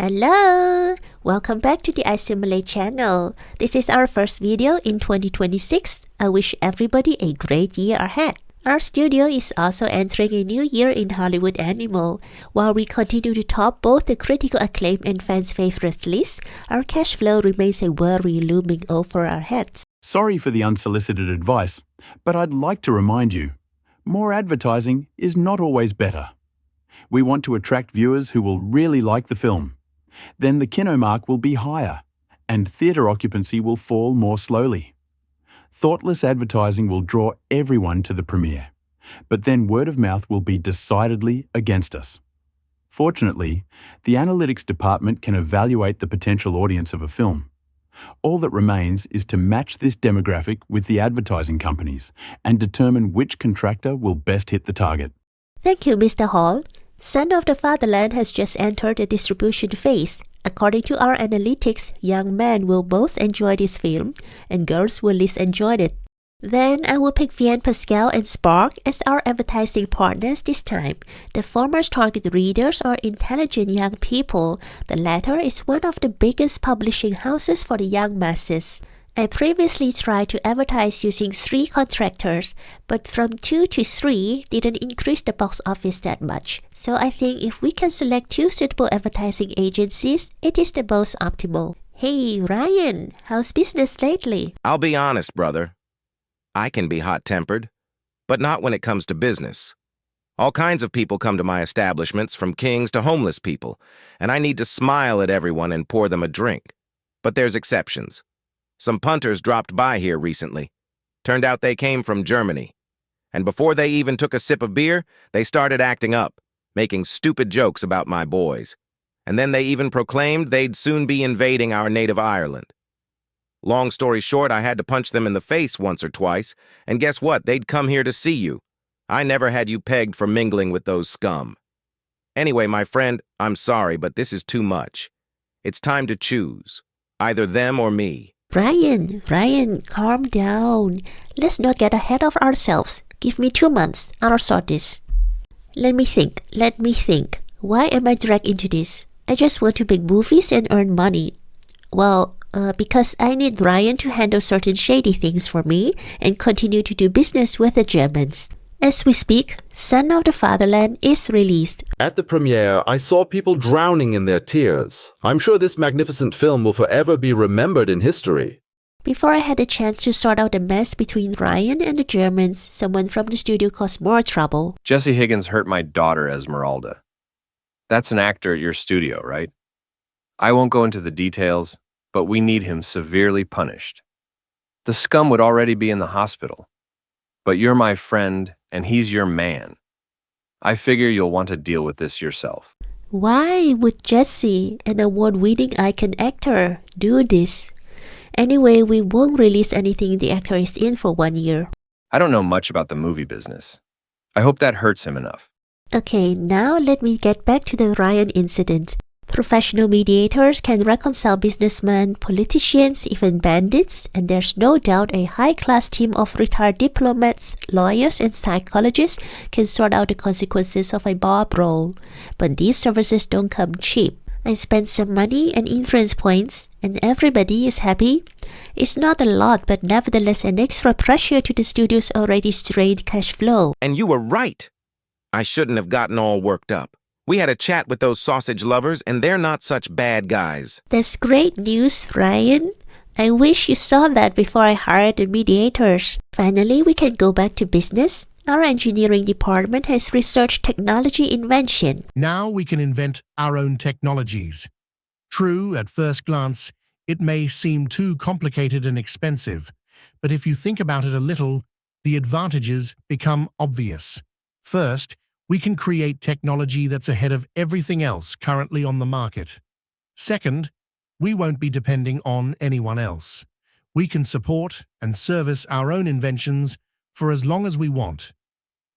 Hello! Welcome back to the iSimulate channel. This is our first video in 2026. I wish everybody a great year ahead. Our studio is also entering a new year in Hollywood Animal. While we continue to top both the critical acclaim and fans' favorites lists, our cash flow remains a worry looming over our heads. Sorry for the unsolicited advice, but I'd like to remind you, more advertising is not always better. We want to attract viewers who will really like the film. Then the kino mark will be higher, and theatre occupancy will fall more slowly. Thoughtless advertising will draw everyone to the premiere, but then word of mouth will be decidedly against us. Fortunately, the analytics department can evaluate the potential audience of a film. All that remains is to match this demographic with the advertising companies and determine which contractor will best hit the target. Thank you, Mr. Hall. Son of the Fatherland has just entered the distribution phase. According to our analytics, young men will both enjoy this film, and girls will least enjoy it. Then I will pick Vian Pascal and Spark as our advertising partners this time. The former's target readers are intelligent young people. The latter is one of the biggest publishing houses for the young masses. I previously tried to advertise using 3 contractors, but from 2 to 3 didn't increase the box office that much. So I think if we can select 2 suitable advertising agencies, it is the most optimal. Hey, Ryan, how's business lately? I'll be honest, brother. I can be hot-tempered, but not when it comes to business. All kinds of people come to my establishments, from kings to homeless people, and I need to smile at everyone and pour them a drink. But there's exceptions. Some punters dropped by here recently. Turned out they came from Germany. And before they even took a sip of beer, they started acting up, making stupid jokes about my boys. And then they even proclaimed they'd soon be invading our native Ireland. Long story short, I had to punch them in the face once or twice, and guess what? They'd come here to see you. I never had you pegged for mingling with those scum. Anyway, my friend, I'm sorry, but this is too much. It's time to choose. Either them or me. Ryan, calm down. Let's not get ahead of ourselves. Give me 2 months. I'll sort this. Let me think. Why am I dragged into this? I just want to make movies and earn money. Well, because I need Ryan to handle certain shady things for me and continue to do business with the Germans. As we speak, Son of the Fatherland is released. At the premiere, I saw people drowning in their tears. I'm sure this magnificent film will forever be remembered in history. Before I had a chance to sort out the mess between Ryan and the Germans, someone from the studio caused more trouble. Jesse Higgins hurt my daughter, Esmeralda. That's an actor at your studio, right? I won't go into the details, but we need him severely punished. The scum would already be in the hospital. But you're my friend, and he's your man. I figure you'll want to deal with this yourself. Why would Jesse, an award-winning icon actor, do this? Anyway, we won't release anything the actor is in for 1 year. I don't know much about the movie business. I hope that hurts him enough. Okay, now let me get back to the Ryan incident. Professional mediators can reconcile businessmen, politicians, even bandits, and there's no doubt a high-class team of retired diplomats, lawyers, and psychologists can sort out the consequences of a Bob roll. But these services don't come cheap. I spent some money and influence points, and everybody is happy. It's not a lot, but nevertheless an extra pressure to the studio's already strained cash flow. And you were right. I shouldn't have gotten all worked up. We had a chat with those sausage lovers, and they're not such bad guys. That's great news, Ryan. I wish you saw that before I hired the mediators. Finally, we can go back to business. Our engineering department has researched technology invention. Now we can invent our own technologies. True, at first glance, it may seem too complicated and expensive, but if you think about it a little, the advantages become obvious. First, we can create technology that's ahead of everything else currently on the market. Second, we won't be depending on anyone else. We can support and service our own inventions for as long as we want.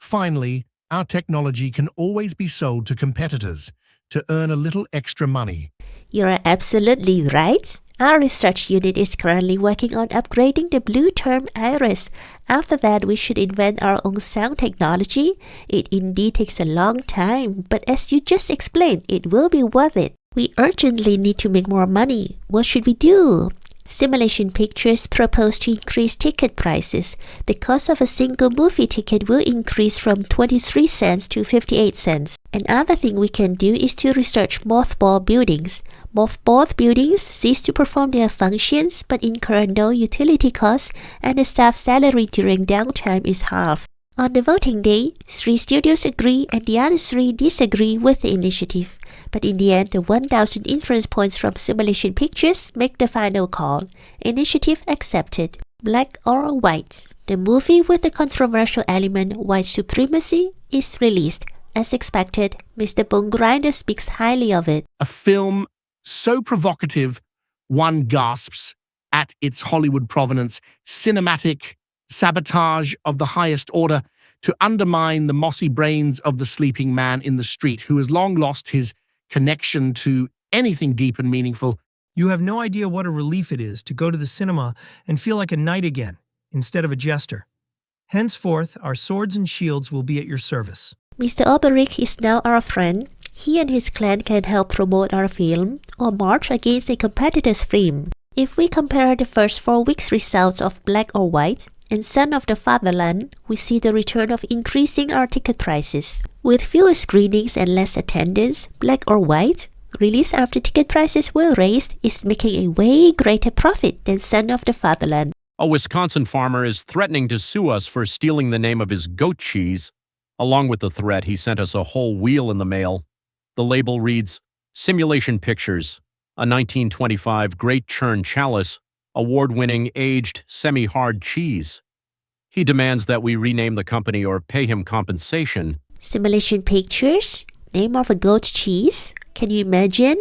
Finally, our technology can always be sold to competitors to earn a little extra money. You're absolutely right. Our research unit is currently working on upgrading the blue term iris. After that, we should invent our own sound technology. It indeed takes a long time, but as you just explained, it will be worth it. We urgently need to make more money. What should we do? Simulation Pictures propose to increase ticket prices. The cost of a single movie ticket will increase from 23 cents to 58 cents. Another thing we can do is to research mothball buildings. Mothballed buildings cease to perform their functions but incur no utility costs, and the staff salary during downtime is halved. On the voting day, 3 studios agree and the other 3 disagree with the initiative. But in the end, the 1,000 influence points from Simulation Pictures make the final call. Initiative accepted. Black or White. The movie with the controversial element White Supremacy is released. As expected, Mr. Bone Grinder speaks highly of it. A film so provocative, one gasps at its Hollywood provenance, cinematic sabotage of the highest order to undermine the mossy brains of the sleeping man in the street who has long lost his connection to anything deep and meaningful. You have no idea what a relief it is to go to the cinema and feel like a knight again, instead of a jester. Henceforth, our swords and shields will be at your service. Mr. Oberick is now our friend. He and his clan can help promote our film or march against a competitor's film. If we compare the first 4 weeks' results of Black or White and Son of the Fatherland, we see the return of increasing our ticket prices. With fewer screenings and less attendance, Black or White, released after ticket prices were raised, is making a way greater profit than Son of the Fatherland. A Wisconsin farmer is threatening to sue us for stealing the name of his goat cheese. Along with the threat, he sent us a whole wheel in the mail. The label reads, Simulation Pictures, a 1925 Great Churn Chalice, award-winning aged semi-hard cheese. He demands that we rename the company or pay him compensation. Simulation Pictures? Name of a goat cheese? Can you imagine?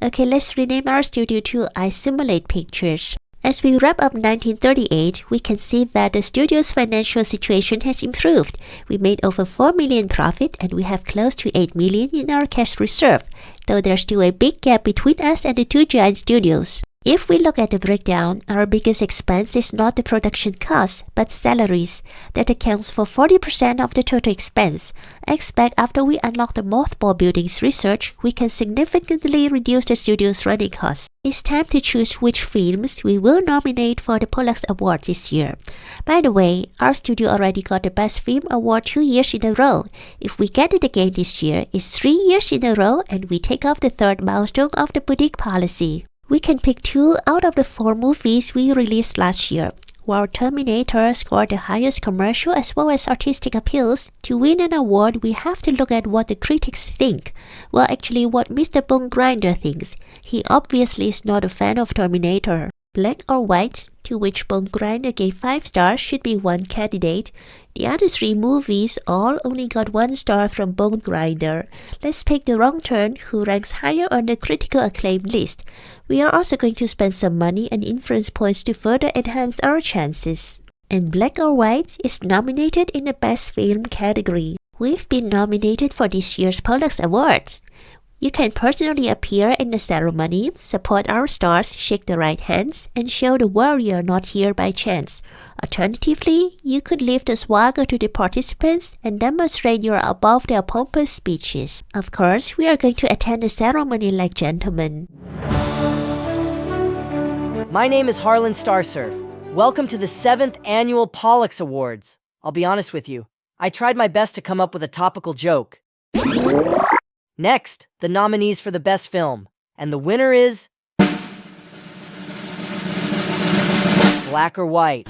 Okay, let's rename our studio to iSimulate Pictures. As we wrap up 1938, we can see that the studio's financial situation has improved. We made over 4 million profit and we have close to 8 million in our cash reserve, though there's still a big gap between us and the 2 giant studios. If we look at the breakdown, our biggest expense is not the production costs, but salaries. That accounts for 40% of the total expense. I expect after we unlock the mothball buildings research, we can significantly reduce the studio's running costs. It's time to choose which films we will nominate for the Pollux Award this year. By the way, our studio already got the Best Film Award 2 years in a row. If we get it again this year, it's 3 years in a row and we take off the 3rd milestone of the boutique policy. We can pick 2 out of the 4 movies we released last year. While Terminator scored the highest commercial as well as artistic appeals, to win an award we have to look at what the critics think. Well, actually what Mr. Bone Grinder thinks. He obviously is not a fan of Terminator. Black or White, to which Bone Grinder gave 5 stars, should be one candidate. The other 3 movies all only got 1 star from Bone Grinder. Let's pick The Wrong Turn, who ranks higher on the critical acclaim list. We are also going to spend some money and influence points to further enhance our chances. And Black or White is nominated in the Best Film category. We've been nominated for this year's Pollux Awards. You can personally appear in the ceremony, support our stars, shake the right hands, and show the world you're not here by chance. Alternatively, you could leave the swagger to the participants and demonstrate you're above their pompous speeches. Of course, we are going to attend the ceremony like gentlemen. My name is Harlan Starsurf. Welcome to the 7th Annual Pollux Awards. I'll be honest with you, I tried my best to come up with a topical joke. Next, the nominees for the Best Film. And the winner is... Black or White.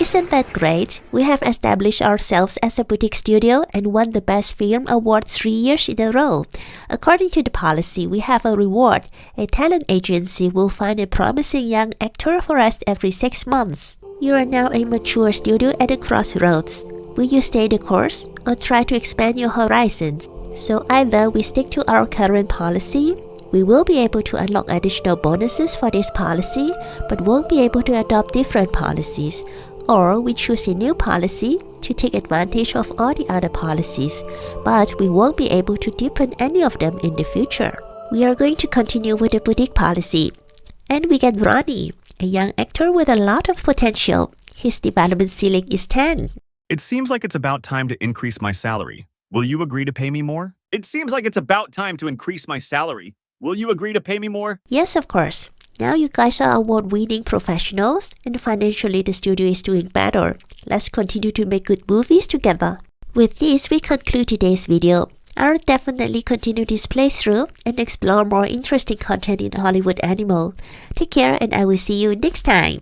Isn't that great? We have established ourselves as a boutique studio and won the Best Film Award 3 years in a row. According to the policy, we have a reward. A talent agency will find a promising young actor for us every 6 months. You are now a mature studio at a crossroads. Will you stay the course or try to expand your horizons? So either we stick to our current policy, we will be able to unlock additional bonuses for this policy, but won't be able to adopt different policies. Or we choose a new policy to take advantage of all the other policies, but we won't be able to deepen any of them in the future. We are going to continue with the boutique policy. And we get Ronnie, a young actor with a lot of potential. His development ceiling is 10. It seems like it's about time to increase my salary. Will you agree to pay me more? It seems like it's about time to increase my salary. Will you agree to pay me more? Yes, of course. Now you guys are award-winning professionals, and financially the studio is doing better. Let's continue to make good movies together. With this, we conclude today's video. I'll definitely continue this playthrough and explore more interesting content in Hollywood Animal. Take care, and I will see you next time.